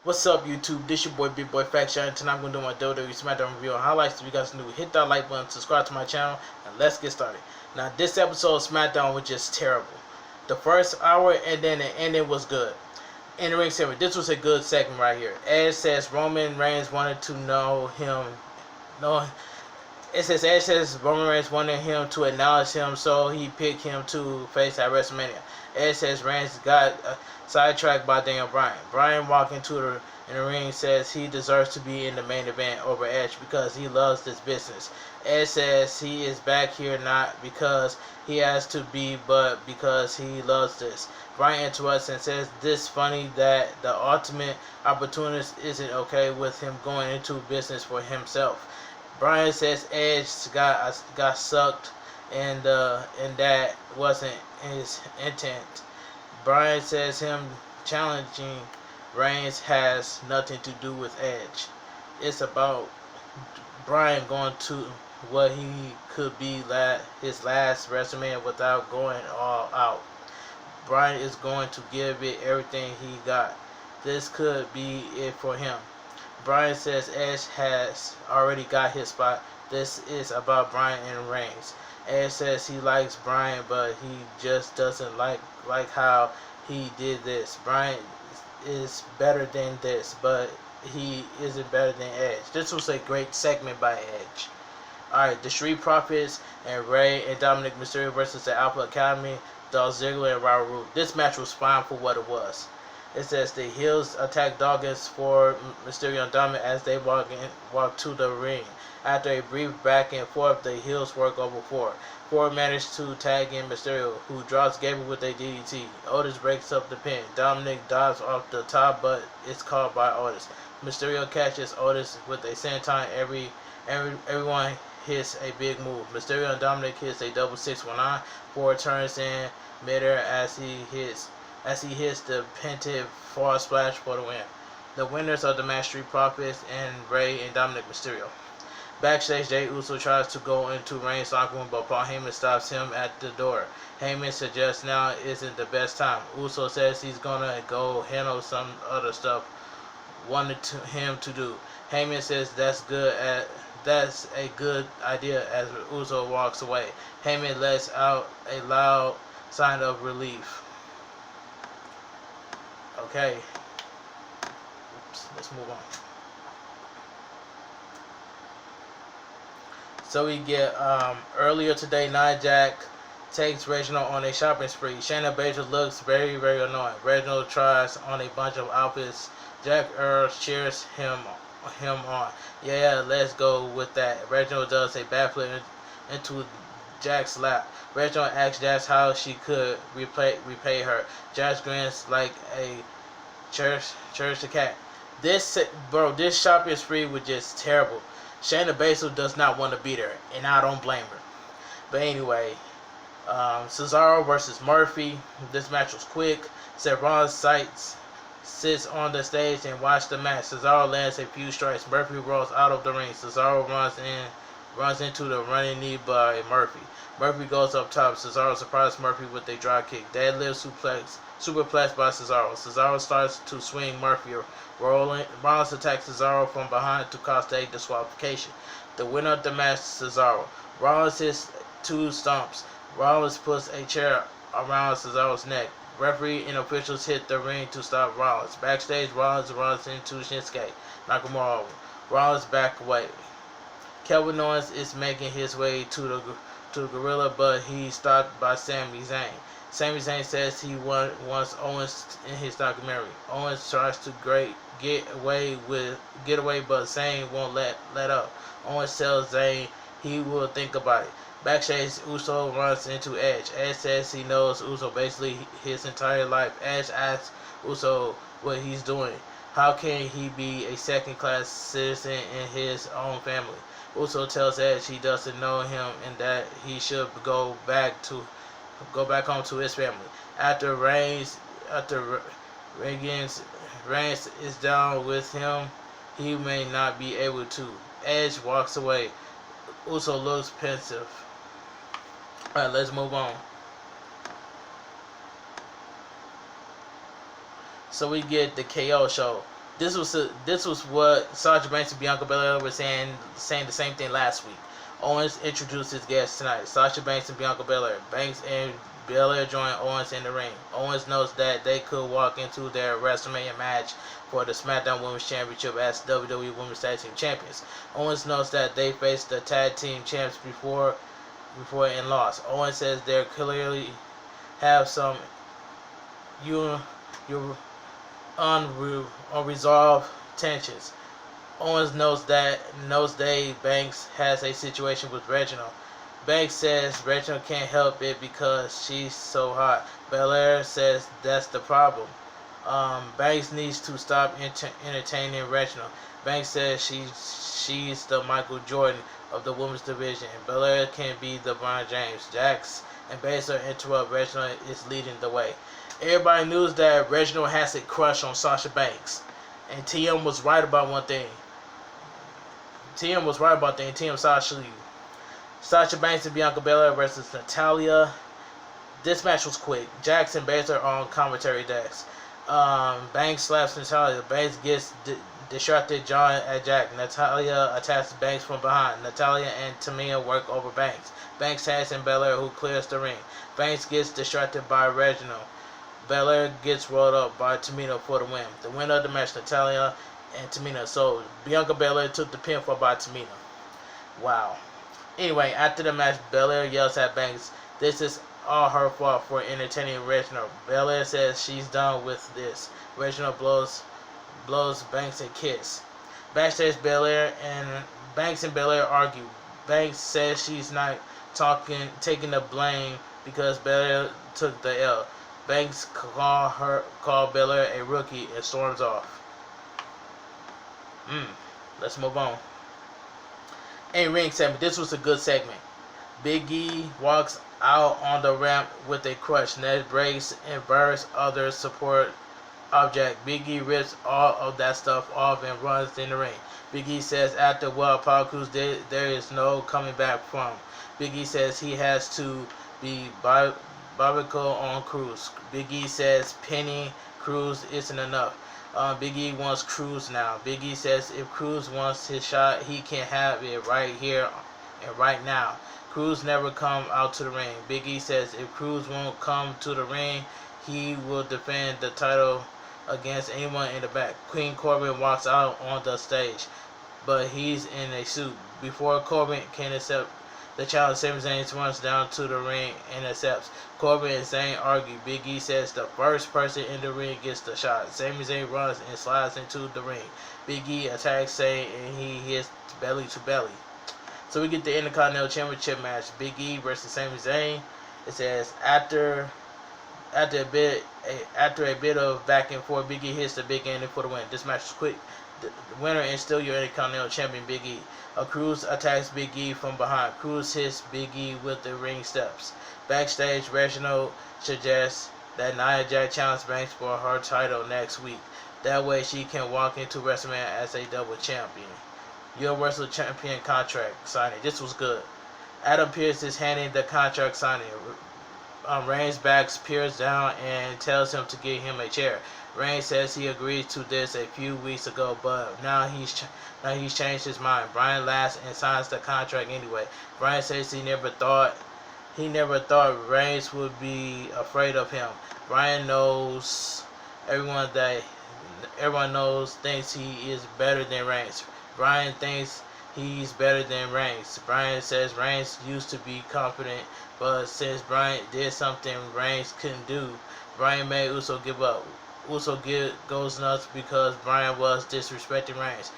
What's up, YouTube? This your boy Big Boy Fact Tonight I'm gonna do my WWE Smackdown review and highlights. If you guys are new, hit that like button, subscribe to my channel, and let's get started. Now, this episode of Smackdown was just terrible. The first hour and then the ending was good. In the ring segment, this was a good segment right here. Edge says Roman Reigns wanted to know him. No, it says Edge says Roman Reigns wanted him to acknowledge him, so he picked him to face at WrestleMania. Edge says Reigns got sidetracked by Daniel Bryan. Bryan walking in the ring says he deserves to be in the main event over Edge because he loves this business. Edge says he is back here not because he has to be, but because he loves this. Bryan interrupts and says this funny that the ultimate opportunist isn't okay with him going into business for himself. Bryan says Edge got sucked and that wasn't his intent. Bryan says him challenging Reigns has nothing to do with Edge. It's about Bryan going to what he could be his last WrestleMania without going all out. Bryan is going to give it everything he got. This could be it for him. Bryan says Edge has already got his spot. This is about Bryan and Reigns. Edge says he likes Bryan, but he just doesn't like how he did this. Bryan is better than this, but he isn't better than Edge. This was a great segment by Edge. Alright, the Street Profits and Rey and Dominic Mysterio versus the Alpha Academy, Dolph Ziggler and Robert Roode. This match was fine for what it was. It says the heels attack Dawkins for Mysterio and Dominic as they walk to the ring. After a brief back and forth, the heels work over Ford. Ford managed to tag in Mysterio, who drops Gable with a DDT. Otis breaks up the pin. Dominic dives off the top, but it's caught by Otis. Mysterio catches Otis with a senton. Everyone hits a big move. Mysterio and Dominic hits a double 619. Ford turns in midair as he hits the painted fall splash for the win. The winners of the match, Street Profits and Rey and Dominic Mysterio. Backstage, Jey Uso tries to go into Reigns' locker room, but Paul Heyman stops him at the door. Heyman suggests now isn't the best time. Uso says he's gonna go handle some other stuff him to do. Heyman says that's a good idea as Uso walks away. Heyman lets out a loud sign of relief. Okay. Oops, let's move on. So we get earlier today, Nia Jax takes Reginald on a shopping spree. Shayna Baszler looks very, very annoying. Reginald tries on a bunch of outfits. Jack Earl cheers him on. Yeah, let's go with that. Reginald does a backflip into Jack's lap. Reginald asks Jax how she could repay her. Jax grins like a church cat. This shopping spree was just terrible. Shayna Baszler does not want to be there, and I don't blame her. But anyway, Cesaro versus Murphy. This match was quick. Seth Rollins sits on the stage and watches the match. Cesaro lands a few strikes. Murphy rolls out of the ring. Cesaro runs into the running knee by Murphy. Murphy goes up top. Cesaro surprises Murphy with a drop kick. Deadlift superplex by Cesaro. Cesaro starts to swing Murphy. Rollins attacks Cesaro from behind to cost a disqualification. The winner of the match, Cesaro. Rollins hits two stomps. Rollins puts a chair around Cesaro's neck. Referee and officials hit the ring to stop Rollins. Backstage, Rollins runs into Shinsuke Nakamura over. Rollins back away. Kevin Owens is making his way to the Gorilla, but he's stopped by Sami Zayn. Sami Zayn says he wants Owens in his documentary. Owens tries to get away, but Zayn won't let up. Owens tells Zayn he will think about it. Backstage, Uso runs into Edge. Edge says he knows Uso basically his entire life. Edge asks Uso what he's doing. How can he be a second-class citizen in his own family? Uso tells Edge he doesn't know him and that he should go back home to his family. After Reigns is down with him, he may not be able to. Edge walks away. Uso looks pensive. Alright, let's move on. So we get the KO show. This was what Sasha Banks and Bianca Belair were saying the same thing last week. Owens introduced his guests tonight. Sasha Banks and Bianca Belair. Banks and Belair joined Owens in the ring. Owens knows that they could walk into their WrestleMania match for the Smackdown Women's Championship as WWE Women's Tag Team Champions. Owens knows that they faced the Tag Team Champs before and lost. Owens says they clearly have some unresolved tensions. Owens knows Banks has a situation with Reginald. Banks says Reginald can't help it because she's so hot. Belair says that's the problem. Banks needs to stop entertaining Reginald. Banks says she's the Michael Jordan of the women's division, and Belair can be the LeBron James. Jax and Baszler interrupt. Reginald is leading the way. Everybody knew that Reginald has a crush on Sasha Banks, and TM was right about one thing. TM Sasha Banks and Bianca Belair versus Natalya. This match was quick. Jax and Baszler on commentary decks. Banks slaps Natalya. Banks gets distracted John at Jack. Natalya attacks Banks from behind. Natalya and Tamina work over Banks. Banks tags in Belair, who clears the ring. Banks gets distracted by Reginald. Belair gets rolled up by Tamina for the win. The winner of the match, Natalya and Tamina. So Bianca Belair took the pinfall by Tamina. Wow. Anyway, after the match, Belair yells at Banks, "This is all her fault for entertaining Reginald." Belair says she's done with this. Reginald blows Banks a kiss. Backstage, Banks and Belair argue. Banks says she's not taking the blame because Belair took the L. Banks call Belair a rookie and storms off. Let's move on. A ring segment. This was a good segment. Big E walks out on the ramp with a crutch. Ned breaks and bursts other support object. Big E rips all of that stuff off and runs in the ring. Big E says after Apollo Crews there is no coming back from. Big E says he has to be biblical on Crews. Big E says pinning Crews isn't enough. Big E wants Crews now. Big E says if Crews wants his shot, he can have it right here and right now. Crews never come out to the ring. Big E says if Crews won't come to the ring, he will defend the title against anyone in the back. Queen Corbin walks out on the stage, but he's in a suit. Before Corbin can accept the challenge, Sami Zayn runs down to the ring and accepts. Corbin and Zayn argue. Big E says the first person in the ring gets the shot. Sami Zayn runs and slides into the ring. Big E attacks Zayn and he hits belly to belly. So we get the Intercontinental Championship match. Big E versus Sami Zayn. It says after a bit of back and forth, Big E hits the big ending for the win. This match is quick. The winner is still your Intercontinental Champion, Big E. Crews attacks Big E from behind. Crews hits Big E with the ring steps. Backstage, Reginald suggests that Nia Jax challenge Banks for her title next week. That way she can walk into WrestleMania as a double champion. Universal Champion contract signing. This was good. Adam Pearce is handing the contract signing. Reigns backs Pearce down and tells him to give him a chair. Reigns says he agreed to this a few weeks ago, but now he's changed his mind. Bryan laughs and signs the contract anyway. Bryan says he never thought Reigns would be afraid of him. Bryan knows everyone thinks he is better than Reigns. Bryan thinks he's better than Reigns. Bryan says Reigns used to be confident, but since Bryan did something Reigns couldn't do, Bryan made Uso give up. Uso goes nuts because Bryan was disrespecting Reigns.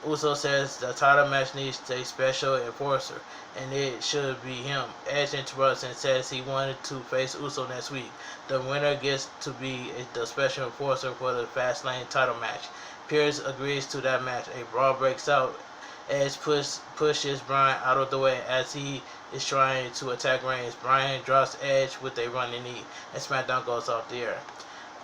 Uso says the title match needs a special enforcer, and it should be him. Edge interrupts and says he wanted to face Uso next week. The winner gets to be the special enforcer for the Fastlane title match. Pearce agrees to that match. A brawl breaks out. Edge pushes Bryan out of the way as he is trying to attack Reigns. Bryan drops Edge with a running knee, and SmackDown goes off the air.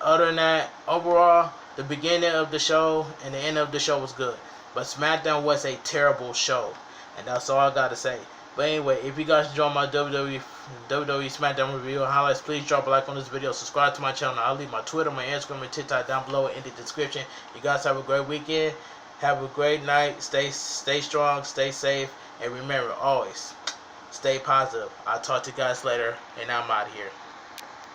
Other than that, overall, the beginning of the show and the end of the show was good. But SmackDown was a terrible show. And that's all I got to say. But anyway, if you guys enjoy my WWE WWE Smackdown review and highlights. Please drop a like on this video. Subscribe to my channel. I'll leave my Twitter, my Instagram, and TikTok down below in the description. You guys have a great weekend. Have a great night. Stay strong. Stay safe. And remember, always stay positive. I'll talk to you guys later. And I'm out of here.